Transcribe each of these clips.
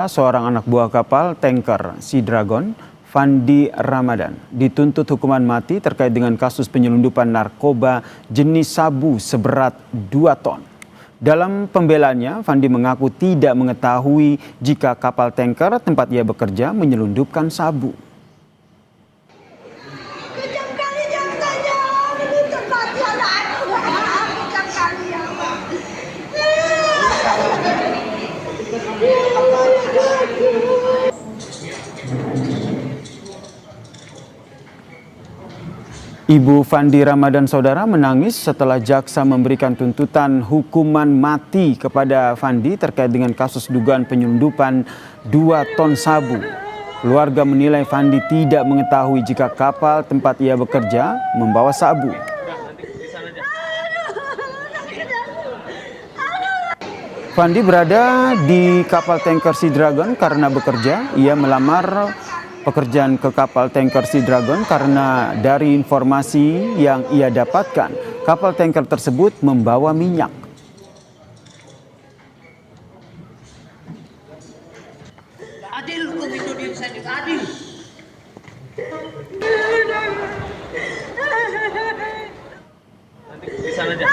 Seorang anak buah kapal tanker Sea Dragon, Fandi Ramadan, dituntut hukuman mati terkait dengan kasus penyelundupan narkoba jenis sabu seberat 2 ton. Dalam pembelaannya, Fandi mengaku tidak mengetahui jika kapal tanker tempat ia bekerja menyelundupkan sabu. Ibu Fandi Ramadan saudara menangis setelah jaksa memberikan tuntutan hukuman mati kepada Fandi terkait dengan kasus dugaan penyelundupan 2 ton sabu. Keluarga menilai Fandi tidak mengetahui jika kapal tempat ia bekerja membawa sabu. Fandi berada di kapal tanker Sea Dragon karena bekerja. Ia melamar pekerjaan ke kapal tanker Sea Dragon karena dari informasi yang ia dapatkan, kapal tanker tersebut membawa minyak. Adil, hukum itu adil. Nanti di sana aja.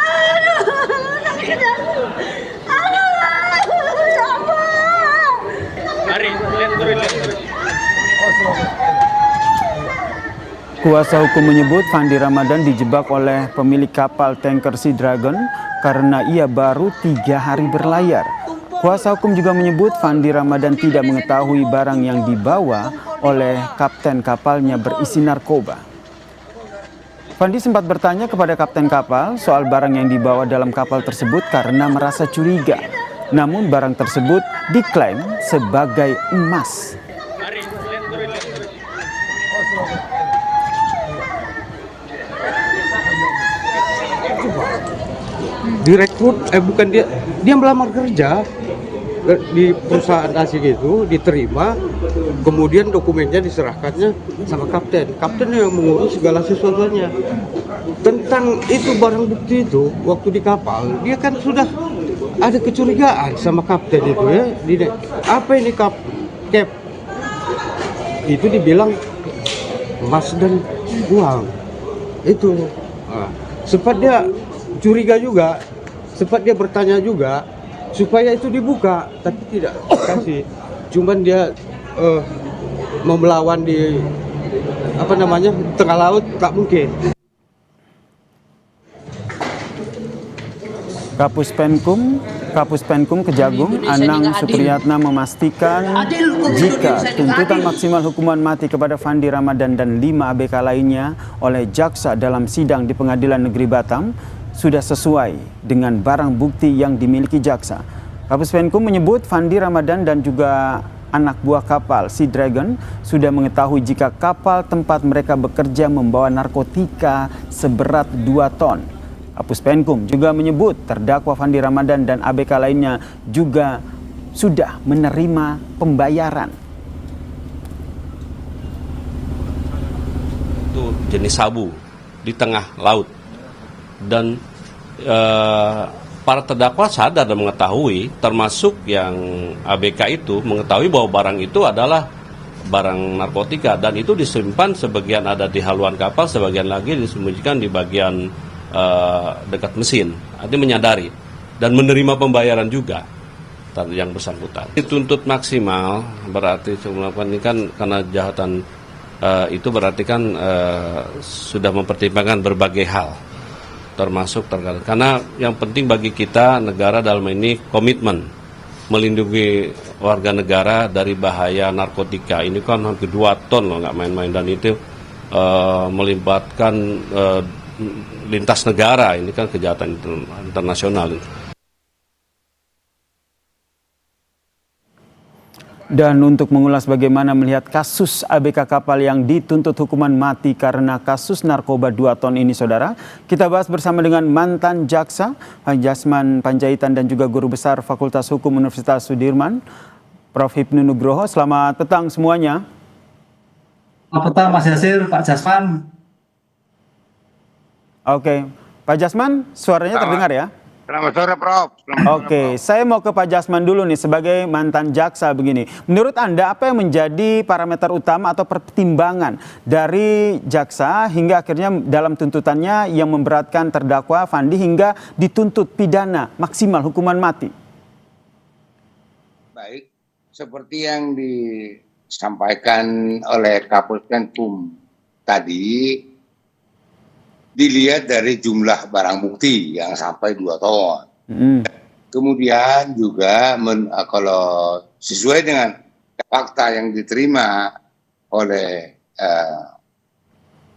Mari, lihat. Kuasa hukum menyebut Fandi Ramadan dijebak oleh pemilik kapal tanker Sea Dragon karena ia baru 3 hari berlayar. Kuasa hukum juga menyebut Fandi Ramadan tidak mengetahui barang yang dibawa oleh kapten kapalnya berisi narkoba. Fandi sempat bertanya kepada kapten kapal soal barang yang dibawa dalam kapal tersebut karena merasa curiga. Namun barang tersebut diklaim sebagai emas. Direkrut, bukan dia melamar kerja di perusahaan asing itu, diterima, kemudian dokumennya diserahkannya sama kapten yang mengurus segala sesuatunya. Tentang itu barang bukti itu waktu di kapal, dia kan sudah ada kecurigaan sama kapten itu ya. Apa ini Cap? Itu dibilang emas dan uang. Itu sempat dia curiga juga, sempat dia bertanya juga supaya itu dibuka, tapi tidak kasih. Cuman dia mau melawan di tengah laut, tak mungkin. Kapus Penkum Kejagung Anang Supriyatna memastikan jika tuntutan maksimal hukuman mati kepada Fandi Ramadan dan 5 ABK lainnya oleh jaksa dalam sidang di Pengadilan Negeri Batam sudah sesuai dengan barang bukti yang dimiliki jaksa. Kapus Penkum menyebut Fandi Ramadan dan juga anak buah kapal Sea Dragon sudah mengetahui jika kapal tempat mereka bekerja membawa narkotika seberat 2 ton. Kapus Penkum juga menyebut terdakwa Fandi Ramadan dan ABK lainnya juga sudah menerima pembayaran. Itu jenis sabu di tengah laut. Dan para terdakwa sadar dan mengetahui, termasuk yang ABK itu mengetahui bahwa barang itu adalah barang narkotika, dan itu disimpan sebagian ada di haluan kapal, sebagian lagi disembunyikan di bagian dekat mesin. Artinya menyadari dan menerima pembayaran juga yang bersangkutan. Dituntut maksimal berarti melakukan ini kan karena kejahatan itu berarti kan sudah mempertimbangkan berbagai hal, termasuk karena yang penting bagi kita negara dalam ini komitmen melindungi warga negara dari bahaya narkotika. Ini kan hampir 2 ton loh, nggak main-main, dan itu melibatkan lintas negara. Ini kan kejahatan internasional. Dan untuk mengulas bagaimana melihat kasus ABK kapal yang dituntut hukuman mati karena kasus narkoba 2 ton ini saudara, kita bahas bersama dengan mantan jaksa Jasman Panjaitan dan juga guru besar Fakultas Hukum Universitas Sudirman, Prof. Hipnu Nugroho. Selamat petang semuanya. Selamat petang Mas Yasir, Pak Jasman. Oke, Pak Jasman, suaranya terdengar ya? Selamat sore, Prof. Selamat sore, Oke, Prof. saya mau ke Pak Jasman dulu nih sebagai mantan jaksa begini. Menurut Anda apa yang menjadi parameter utama atau pertimbangan dari jaksa hingga akhirnya dalam tuntutannya yang memberatkan terdakwa Fandi hingga dituntut pidana maksimal hukuman mati? Baik, seperti yang disampaikan oleh Kapolres Penkum tadi, dilihat dari jumlah barang bukti yang sampai 2 ton. Kemudian juga kalau sesuai dengan fakta yang diterima oleh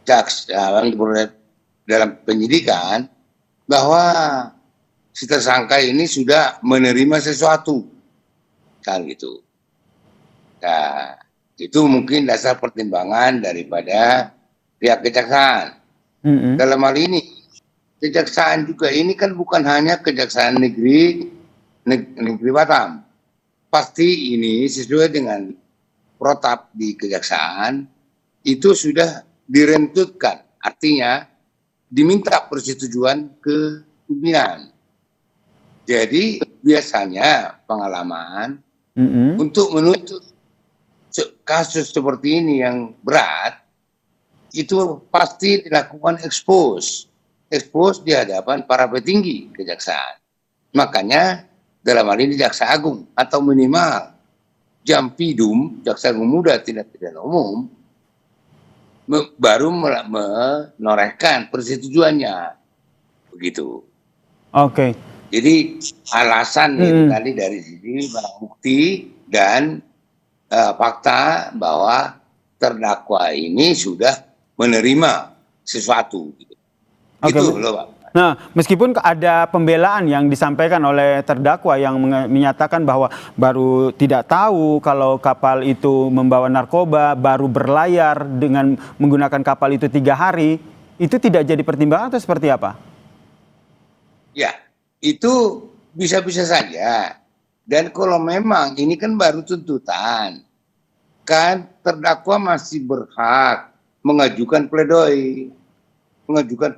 jaksa dalam penyidikan, bahwa si tersangka ini sudah menerima sesuatu, kan gitu. Nah, itu mungkin dasar pertimbangan daripada pihak kejaksaan. Dalam hal ini, kejaksaan juga ini kan bukan hanya kejaksaan negeri Batam. Pasti ini sesuai dengan protap di kejaksaan itu sudah direntutkan, artinya diminta persetujuan ke pimpinan. Jadi biasanya pengalaman untuk menuntut kasus seperti ini yang berat itu pasti dilakukan expose di hadapan para petinggi kejaksaan. Makanya dalam hal ini Jaksa Agung atau minimal Jampidum, Jaksa Agung Muda Tindak Pidana Umum, baru menorehkan persetujuannya, begitu. Oke. Jadi alasan itu tadi dari sisi barang bukti dan fakta bahwa terdakwa ini sudah menerima sesuatu. Oke. Gitu loh, Pak. Nah, meskipun ada pembelaan yang disampaikan oleh terdakwa yang menyatakan bahwa baru tidak tahu kalau kapal itu membawa narkoba, baru berlayar dengan menggunakan kapal itu 3 hari, itu tidak jadi pertimbangan atau seperti apa? Ya, itu bisa-bisa saja. Dan kalau memang ini kan baru tuntutan, kan terdakwa masih berhak mengajukan pledoi, mengajukan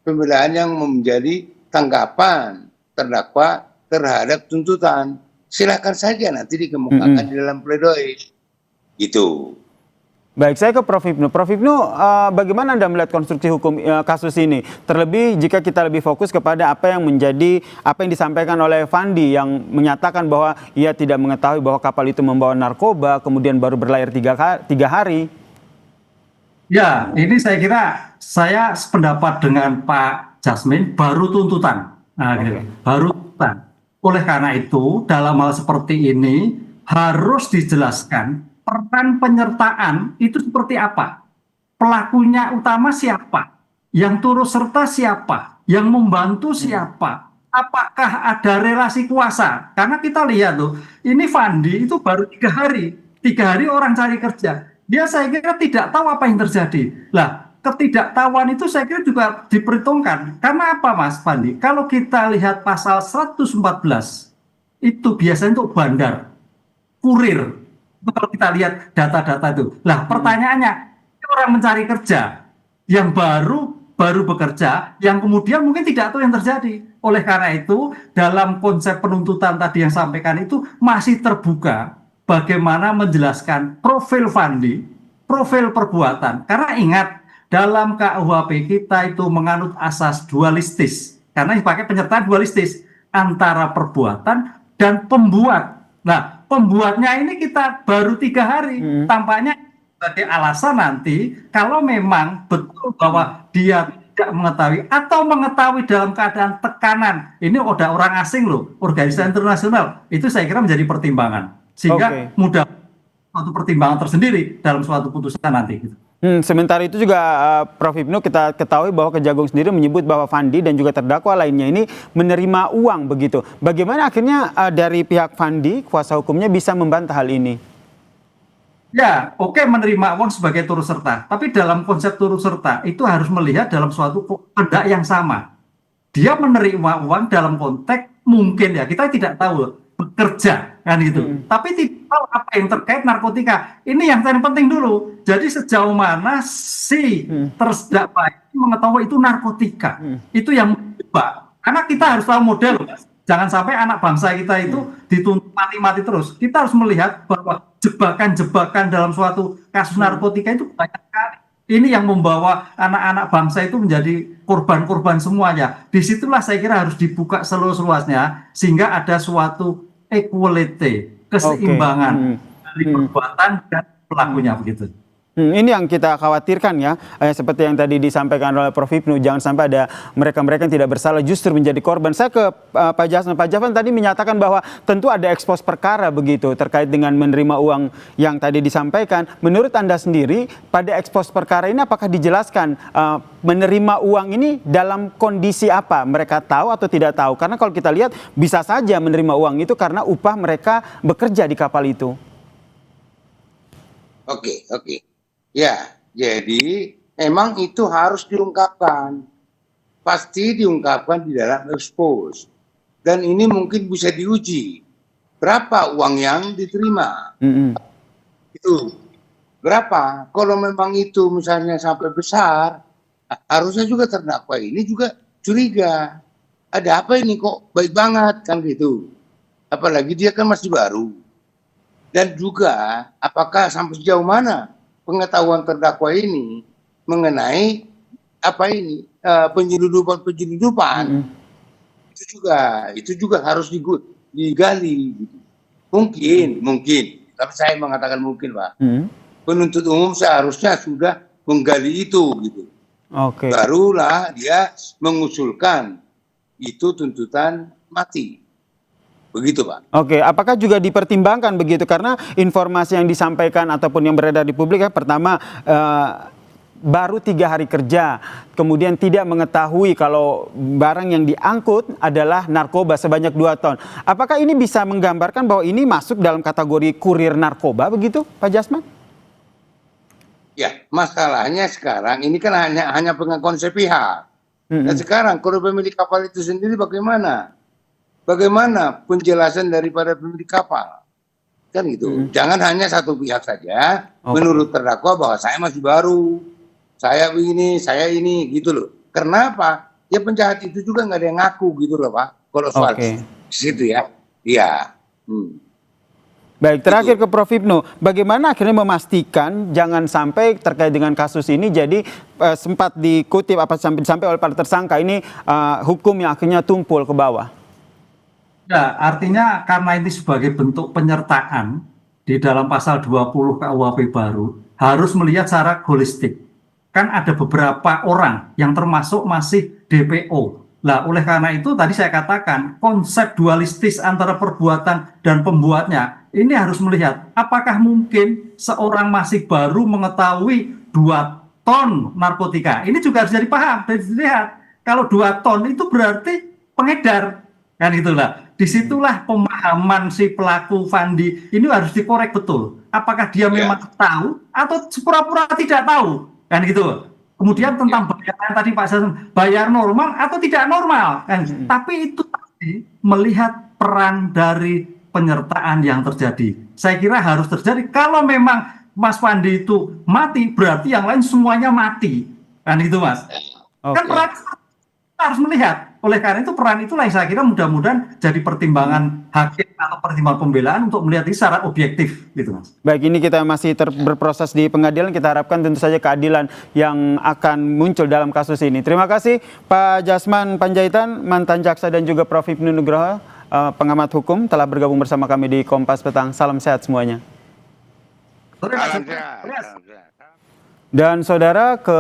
pembelaan yang menjadi tanggapan terdakwa terhadap tuntutan. Silakan saja nanti dikemukakan di dalam pledoi. Gitu. Baik, saya ke Prof. Hipnu. Prof. Hipnu, bagaimana Anda melihat konstruksi hukum kasus ini? Terlebih jika kita lebih fokus kepada apa yang disampaikan oleh Fandi yang menyatakan bahwa ia tidak mengetahui bahwa kapal itu membawa narkoba, kemudian baru berlayar 3 hari. Ya, ini saya kira saya sependapat dengan Pak Jasmin, baru tuntutan. Nah, gitu. Baru tuntutan. Oleh karena itu, dalam hal seperti ini harus dijelaskan peran penyertaan itu seperti apa. Pelakunya utama siapa? Yang turut serta siapa? Yang membantu siapa? Apakah ada relasi kuasa? Karena kita lihat tuh, ini Fandi itu baru 3 hari. 3 hari orang cari kerja. Dia saya kira tidak tahu apa yang terjadi. Lah, ketidaktahuan itu saya kira juga diperhitungkan. Karena apa, Mas Fandi? Kalau kita lihat pasal 114, itu biasanya untuk bandar, kurir. Itu kalau kita lihat data-data itu. Lah, pertanyaannya, orang mencari kerja yang baru bekerja, yang kemudian mungkin tidak tahu yang terjadi. Oleh karena itu, dalam konsep penuntutan tadi yang sampaikan itu masih terbuka bagaimana menjelaskan profil Fandi, profil perbuatan. Karena ingat, dalam KUHP kita itu menganut asas dualistis. Karena dipakai penyertaan dualistis antara perbuatan dan pembuat. Nah, pembuatnya ini kita baru 3 hari. Tampaknya sebagai alasan nanti, kalau memang betul bahwa dia tidak mengetahui atau mengetahui dalam keadaan tekanan, ini udah orang asing loh, organisasi internasional, itu saya kira menjadi pertimbangan. Sehingga mudah suatu pertimbangan tersendiri dalam suatu putusan nanti. Gitu. Sementara itu juga Prof. Hipnu, kita ketahui bahwa Kejagung sendiri menyebut bahwa Fandi dan juga terdakwa lainnya ini menerima uang begitu. Bagaimana akhirnya dari pihak Fandi, kuasa hukumnya bisa membantah hal ini? Ya, oke, menerima uang sebagai turut serta. Tapi dalam konsep turut serta itu harus melihat dalam suatu kehendak yang sama. Dia menerima uang dalam konteks mungkin ya, kita tidak tahu bekerja kan gitu. Tapi tidak tahu apa yang terkait narkotika. Ini yang paling penting dulu. Jadi sejauh mana si terdakwa mengetahui itu narkotika. Itu yang menjebak. Karena kita harus tahu model, Mas. Jangan sampai anak bangsa kita itu dituntut mati-mati terus. Kita harus melihat bahwa jebakan-jebakan dalam suatu kasus narkotika itu banyak sekali. Ini yang membawa anak-anak bangsa itu menjadi korban-korban semuanya. Disitulah saya kira harus dibuka seluas-luasnya sehingga ada suatu equality, keseimbangan dari perbuatan dan pelakunya begitu. Ini yang kita khawatirkan ya, seperti yang tadi disampaikan oleh Prof. Hipnu, jangan sampai ada mereka-mereka yang tidak bersalah justru menjadi korban. Saya ke Pak Jasman. Pak Jasman tadi menyatakan bahwa tentu ada ekspos perkara begitu terkait dengan menerima uang yang tadi disampaikan. Menurut Anda sendiri, pada ekspos perkara ini apakah dijelaskan menerima uang ini dalam kondisi apa? Mereka tahu atau tidak tahu? Karena kalau kita lihat bisa saja menerima uang itu karena upah mereka bekerja di kapal itu. Oke. Ya, jadi emang itu harus diungkapkan. Pasti diungkapkan di dalam ekspos. Dan ini mungkin bisa diuji. Berapa uang yang diterima? Itu. Berapa? Kalau memang itu misalnya sampai besar, harusnya juga terdakwa ini juga curiga. Ada apa ini kok baik banget kan gitu. Apalagi dia kan masih baru. Dan juga apakah sampai sejauh mana pengetahuan terdakwa ini mengenai apa ini penyeludupan itu juga harus digali gitu. Mungkin tapi saya mengatakan mungkin, Pak. Penuntut umum seharusnya sudah menggali itu gitu. Barulah dia mengusulkan itu tuntutan mati. Begitu, Pak. Oke, apakah juga dipertimbangkan begitu? Karena informasi yang disampaikan ataupun yang beredar di publik ya, pertama baru 3 hari kerja, kemudian tidak mengetahui kalau barang yang diangkut adalah narkoba sebanyak 2 ton. Apakah ini bisa menggambarkan bahwa ini masuk dalam kategori kurir narkoba begitu, Pak Jasman? Ya, masalahnya sekarang ini kan hanya pengakuan sepihak. Dan sekarang kalau pemilik kapal itu sendiri bagaimana? Bagaimana penjelasan daripada pemilik kapal? Kan gitu. Jangan hanya satu pihak saja menurut terdakwa bahwa saya masih baru, saya begini, saya ini, gitu loh. Kenapa? Ya penjahat itu juga nggak ada yang ngaku gitu loh, Pak. Kalau soal situ ya. Iya. Baik, terakhir ke Prof. Hipnu, bagaimana akhirnya memastikan jangan sampai terkait dengan kasus ini jadi sempat dikutip apa sampai oleh para tersangka ini hukum yang akhirnya tumpul ke bawah? Ya, artinya karena ini sebagai bentuk penyertaan di dalam pasal 20 KUHP baru harus melihat secara holistik. Kan ada beberapa orang yang termasuk masih DPO. Nah, oleh karena itu tadi saya katakan konsep dualistis antara perbuatan dan pembuatnya ini harus melihat apakah mungkin seorang masih baru mengetahui 2 ton narkotika. Ini juga harus jadi paham dan dilihat. Kalau 2 ton itu berarti pengedar. Kan itulah. Disitulah pemahaman si pelaku Fandi ini harus dikorek betul. Apakah dia memang tahu atau pura-pura tidak tahu, kan gitu. Kemudian tentang bayaran tadi Pak Jasman, bayar normal atau tidak normal, kan. Tapi itu tadi melihat peran dari penyertaan yang terjadi. Saya kira harus terjadi. Kalau memang Mas Fandi itu mati, berarti yang lain semuanya mati, kan gitu, Mas. Kan peran harus melihat. Oleh karena itu peran itulah yang saya kira mudah-mudahan jadi pertimbangan hakim atau pertimbangan pembelaan untuk melihat ini secara objektif gitu, Mas. Baik, ini kita masih berproses di pengadilan, kita harapkan tentu saja keadilan yang akan muncul dalam kasus ini. Terima kasih Pak Jasman Panjaitan, mantan jaksa, dan juga Prof. Hipnu Nugroho, pengamat hukum, telah bergabung bersama kami di Kompas Petang. Salam sehat semuanya. Dan saudara, ke